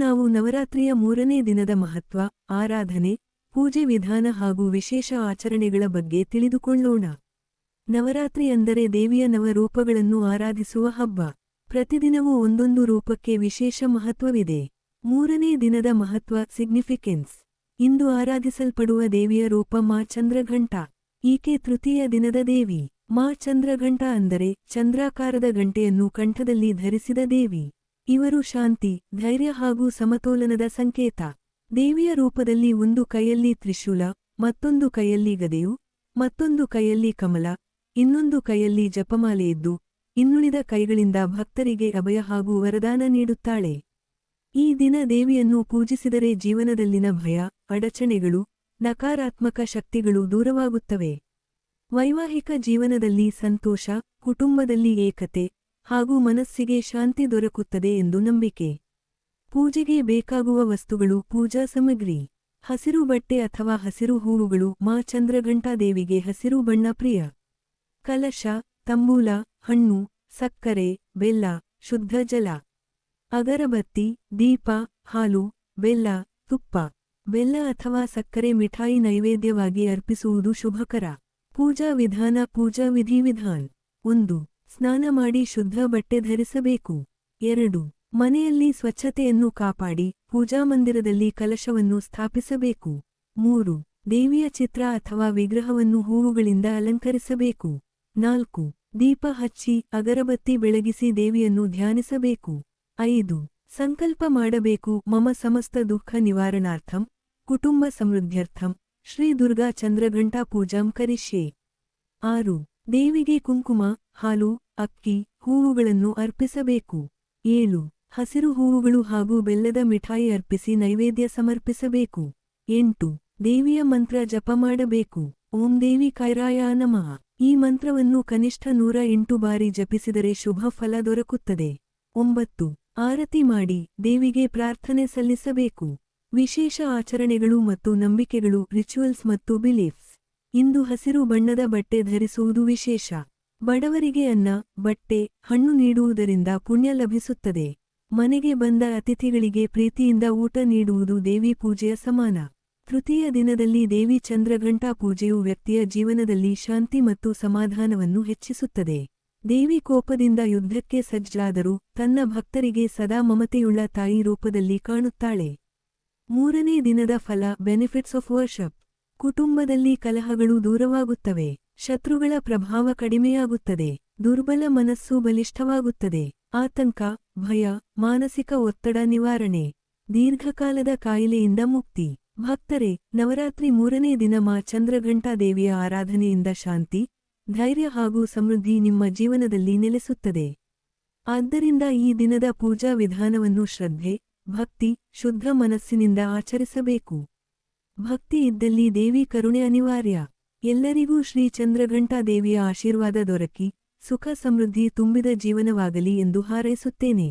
ನಾವು ನವರಾತ್ರಿಯ 3ನೇ ದಿನದ ಮಹತ್ವ, ಆರಾಧನೆ, ಪೂಜೆ ವಿಧಾನ ಹಾಗೂ ವಿಶೇಷ ಆಚರಣೆಗಳ ಬಗ್ಗೆ ತಿಳಿದುಕೊಳ್ಳೋಣ. ನವರಾತ್ರಿ ಅಂದರೆ ದೇವಿಯ ನವರೂಪಗಳನ್ನು ಆರಾಧಿಸುವ ಹಬ್ಬ. ಪ್ರತಿದಿನವೂ ಒಂದೊಂದು ರೂಪಕ್ಕೆ ವಿಶೇಷ ಮಹತ್ವವಿದೆ. 3ನೇ ದಿನದ ಮಹತ್ವ ಸಿಗ್ನಿಫಿಕೆನ್ಸ್. ಇಂದು ಆರಾಧಿಸಲ್ಪಡುವ ದೇವಿಯ ರೂಪ ಮಾ ಚಂದ್ರಘಂಟ. ಈಕೆ ತೃತೀಯ ದಿನದ ದೇವಿ. ಮಾ ಚಂದ್ರಘಂಟ ಅಂದರೆ ಚಂದ್ರಾಕಾರದ ಗಂಟೆಯನ್ನು ಕಂಠದಲ್ಲಿ ಧರಿಸಿದ ದೇವಿ. ಇವರು ಶಾಂತಿ, ಧೈರ್ಯ ಹಾಗೂ ಸಮತೋಲನದ ಸಂಕೇತ. ದೇವಿಯ ರೂಪದಲ್ಲಿ ಒಂದು ಕೈಯಲ್ಲಿ ತ್ರಿಶೂಲ, ಮತ್ತೊಂದು ಕೈಯಲ್ಲಿ ಗದೆಯು, ಮತ್ತೊಂದು ಕೈಯಲ್ಲಿ ಕಮಲ, ಇನ್ನೊಂದು ಕೈಯಲ್ಲಿ ಜಪಮಾಲೆಯಿದ್ದು, ಇನ್ನುಳಿದ ಕೈಗಳಿಂದ ಭಕ್ತರಿಗೆ ಅಭಯ ಹಾಗೂ ವರದಾನ ನೀಡುತ್ತಾಳೆ. ಈ ದಿನ ದೇವಿಯನ್ನು ಪೂಜಿಸಿದರೆ ಜೀವನದಲ್ಲಿನ ಭಯ, ಅಡಚಣೆಗಳು, ನಕಾರಾತ್ಮಕ ಶಕ್ತಿಗಳು ದೂರವಾಗುತ್ತವೆ. ವೈವಾಹಿಕ ಜೀವನದಲ್ಲಿ ಸಂತೋಷ, ಕುಟುಂಬದಲ್ಲಿ ಏಕತೆ ಹಾಗೂ ಮನಸ್ಸಿಗೆ ಶಾಂತಿ ದೊರಕುತ್ತದೆ ಎಂದು ನಂಬಿಕೆ. ಪೂಜೆಗೆ ಬೇಕಾಗುವ ವಸ್ತುಗಳು. ಪೂಜಾ ಸಾಮಗ್ರಿ: ಹಸಿರು ಬಟ್ಟೆ ಅಥವಾ ಹಸಿರು ಹೂವುಗಳು. ಮಾ ಚಂದ್ರಘಂಟಾ ದೇವಿಗೆ ಹಸಿರು ಬಣ್ಣ ಪ್ರಿಯ. ಕಲಶ, ತಂಬೂಲ, ಹಣ್ಣು, ಸಕ್ಕರೆ, ಬೆಲ್ಲ, ಶುದ್ಧ ಜಲ. ಅಗರಬತ್ತಿ, ದೀಪ, ಹಾಲು, ಬೆಲ್ಲ, ತುಪ್ಪ. ಬೆಲ್ಲ ಅಥವಾ ಸಕ್ಕರೆ ಮಿಠಾಯಿ ನೈವೇದ್ಯವಾಗಿ ಅರ್ಪಿಸುವುದು ಶುಭಕರ. ಪೂಜಾ ವಿಧಾನ. ಪೂಜಾ ವಿಧಿವಿಧಾನ: 1. ಸ್ನಾನ ಮಾಡಿ ಶುದ್ಧ ಬಟ್ಟೆ ಧರಿಸಬೇಕು. 2. ಮನೆಯಲ್ಲಿ ಸ್ವಚ್ಛತೆಯನ್ನು ಕಾಪಾಡಿ ಪೂಜಾಮಂದಿರದಲ್ಲಿ ಕಲಶವನ್ನು ಸ್ಥಾಪಿಸಬೇಕು. 3. ದೇವಿಯ ಚಿತ್ರ ಅಥವಾ ವಿಗ್ರಹವನ್ನು ಹೂವುಗಳಿಂದ ಅಲಂಕರಿಸಬೇಕು. 4. ದೀಪ ಹಚ್ಚಿ ಅಗರಬತ್ತಿ ಬೆಳಗಿಸಿ ದೇವಿಯನ್ನು ಧ್ಯಾನಿಸಬೇಕು. 5. ಸಂಕಲ್ಪ ಮಾಡಬೇಕು. ಮಮ ಸಮಸ್ತ ದುಃಖ ನಿವಾರಣಾರ್ಥಂ, ಕುಟುಂಬ ಸಮೃದ್ಧ್ಯರ್ಥಂ, ಶ್ರೀ ದುರ್ಗಾ ಚಂದ್ರಘಂಟಾ ಪೂಜಾಂ ಕರಿಷ್ಯೆ. 6. ದೇವಿಗೆ ಕುಂಕುಮ, ಹಾಲು, ಅಕ್ಕಿ, ಹೂವುಗಳನ್ನು ಅರ್ಪಿಸಬೇಕು. 7. ಹಸಿರು ಹೂವುಗಳು ಹಾಗೂ ಬೆಲ್ಲದ ಮಿಠಾಯಿ ಅರ್ಪಿಸಿ ನೈವೇದ್ಯ ಸಮರ್ಪಿಸಬೇಕು. 8. ದೇವಿಯ ಮಂತ್ರ ಜಪ ಮಾಡಬೇಕು. ಓಂ ದೇವಿ ಕೈರಾಯ ನಮಃ. ಈ ಮಂತ್ರವನ್ನು ಕನಿಷ್ಠ 108 ಬಾರಿ ಜಪಿಸಿದರೆ ಶುಭ ಫಲ ದೊರಕುತ್ತದೆ. 9. ಆರತಿ ಮಾಡಿ ದೇವಿಗೆ ಪ್ರಾರ್ಥನೆ ಸಲ್ಲಿಸಬೇಕು. ವಿಶೇಷ ಆಚರಣೆಗಳು ಮತ್ತು ನಂಬಿಕೆಗಳು. ರಿಚುವಲ್ಸ್ ಮತ್ತು ಬಿಲೀಫ್ಸ್. ಇಂದು ಹಸಿರು ಬಣ್ಣದ ಬಟ್ಟೆ ಧರಿಸುವುದು ವಿಶೇಷ. ಬಡವರಿಗೆ ಅನ್ನ, ಬಟ್ಟೆ, ಹಣ್ಣು ನೀಡುವುದರಿಂದ ಪುಣ್ಯ ಲಭಿಸುತ್ತದೆ. ಮನೆಗೆ ಬಂದ ಅತಿಥಿಗಳಿಗೆ ಪ್ರೀತಿಯಿಂದ ಊಟ ನೀಡುವುದು ದೇವಿ ಪೂಜೆಯ ಸಮಾನ. ತೃತೀಯ ದಿನದಲ್ಲಿ ದೇವಿ ಚಂದ್ರಘಂಟಾ ಪೂಜೆಯು ವ್ಯಕ್ತಿಯ ಜೀವನದಲ್ಲಿ ಶಾಂತಿ ಮತ್ತು ಸಮಾಧಾನವನ್ನು ಹೆಚ್ಚಿಸುತ್ತದೆ. ದೇವಿ ಕೋಪದಿಂದ ಯುದ್ಧಕ್ಕೆ ಸಜ್ಜಾದರೂ ತನ್ನ ಭಕ್ತರಿಗೆ ಸದಾ ಮಮತೆಯುಳ್ಳ ತಾಯಿ ರೂಪದಲ್ಲಿ ಕಾಣುತ್ತಾಳೆ. 3ನೇ ದಿನದ ಫಲ. Benefits of worship. ಕುಟುಂಬದಲ್ಲಿ ಕಲಹಗಳು ದೂರವಾಗುತ್ತವೆ. ಶತ್ರುಗಳ ಪ್ರಭಾವ ಕಡಿಮೆಯಾಗುತ್ತದೆ. ದುರ್ಬಲ ಮನಸ್ಸು ಬಲಿಷ್ಠವಾಗುತ್ತದೆ. ಆತಂಕ, ಭಯ, ಮಾನಸಿಕ ಒತ್ತಡ ನಿವಾರಣೆ. ದೀರ್ಘಕಾಲದ ಕಾಯಿಲೆಯಿಂದ ಮುಕ್ತಿ. ಭಕ್ತರೇ, ನವರಾತ್ರಿ 3ನೇ ದಿನ ಮಾ ಚಂದ್ರಘಂಟಾ ದೇವಿಯ ಆರಾಧನೆಯಿಂದ ಶಾಂತಿ, ಧೈರ್ಯ ಹಾಗೂ ಸಮೃದ್ಧಿ ನಿಮ್ಮ ಜೀವನದಲ್ಲಿ ನೆಲೆಸುತ್ತದೆ. ಆದ್ದರಿಂದ ಈ ದಿನದ ಪೂಜಾ ವಿಧಾನವನ್ನು ಶ್ರದ್ಧೆ, ಭಕ್ತಿ, ಶುದ್ಧ ಮನಸ್ಸಿನಿಂದ ಆಚರಿಸಬೇಕು. ಭಕ್ತಿ ಇದ್ದಲ್ಲಿ ದೇವಿ ಕರುಣೆ ಅನಿವಾರ್ಯ. ಎಲ್ಲರಿಗೂ ಶ್ರೀ ಚಂದ್ರಘಂಟಾ ದೇವಿಯ ಆಶೀರ್ವಾದ ದೊರಕಿ ಸುಖ ಸಮೃದ್ಧಿ ತುಂಬಿದ ಜೀವನವಾಗಲಿ ಎಂದು ಹಾರೈಸುತ್ತೇನೆ.